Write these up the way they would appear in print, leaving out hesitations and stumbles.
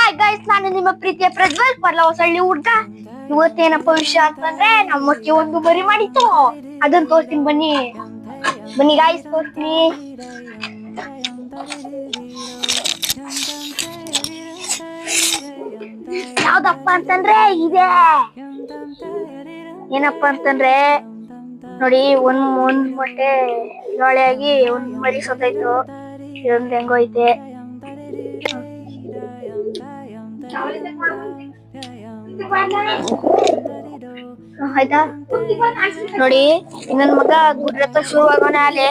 Hi guys, ನಾನು ನಿಮ್ಮ ಪ್ರೀತಿಯ ಪ್ರಜ್ವಲ್ ಪರ್ಲ ಹೊಸಳ್ಳಿ ಹುಡ್ಗ. ಇವತ್ತೇನಪ್ಪ ವಿಷಯ ಅಂತಂದ್ರೆ ನಮ್ಮಕ್ಕೆ ಒಂದು ಮರಿ ಮಾಡಿತ್ತು. ಅದನ್ನ ತೋರಿಸ್ತೀನಿ ಬನ್ನಿ ಬನ್ನಿ ಗೈಸ್, ತೋರಿಸ್ತೀನಿ. ಯಾವ್ದಪ್ಪ ಅಂತಂದ್ರೆ ಇದೆ. ಏನಪ್ಪ ಅಂತಂದ್ರೆ ನೋಡಿ, ಒಂದ್ ಮೊಟ್ಟೆ ಲೋಳೆಯಾಗಿ ಒಂದ್ ಮರಿ ಸೊತ್ತಾಯ್ತು. ಇದೊಂದು ಹೆಂಗೋಯ್ತೆ ಆಯ್ತಾ ನೋಡಿ. ನನ್ ಮಗ ಗುಡ್ರತ್ತ ಶುರುವಾಗೋನೆ ಅಲೆ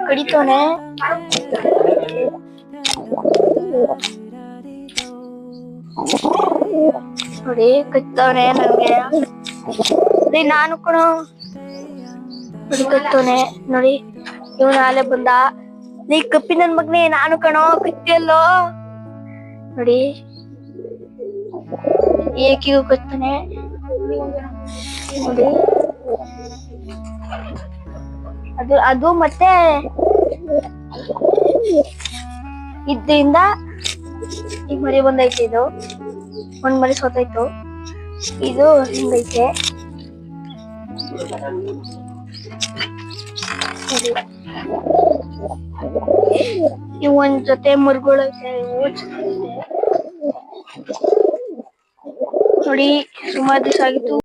ಕಡಿತವನೆ. ನೋಡಿ ಕಚ್ಚವನೆ ನನ್ಗೆ. ನಾನು ಕೂಡ ಕಚ್ಚವನೆ ನೋಡಿ. ಇವನ ಆಲೆ ಬಂದ. ನೀ ಕಪ್ಪಿ ನನ್ ಮಗನೇ, ನಾನು ಕಣೋ ಕತ್ತಿಯಲ್ಲೋ ನೋಡಿ. ಏಕಿಗೂ ಕಚ್ತಾನೆ ನೋಡಿ. ಅದು ಮತ್ತೆ ಇದರಿಂದ ಈಗ ಮರಿ ಬಂದೈತೆ. ಇದು ಒಂದ್ ಮರಿ ಸೋತಾಯ್ತು. ಇದು ಹಿಂಗೈತೆ. ಇವ್ ಒಂದ್ ಜೊತೆ ಮರಿಗಳೈತೆ. ನೋಡಿ, ಸುಮಾರು ದಿವಸ ಆಗಿತ್ತು.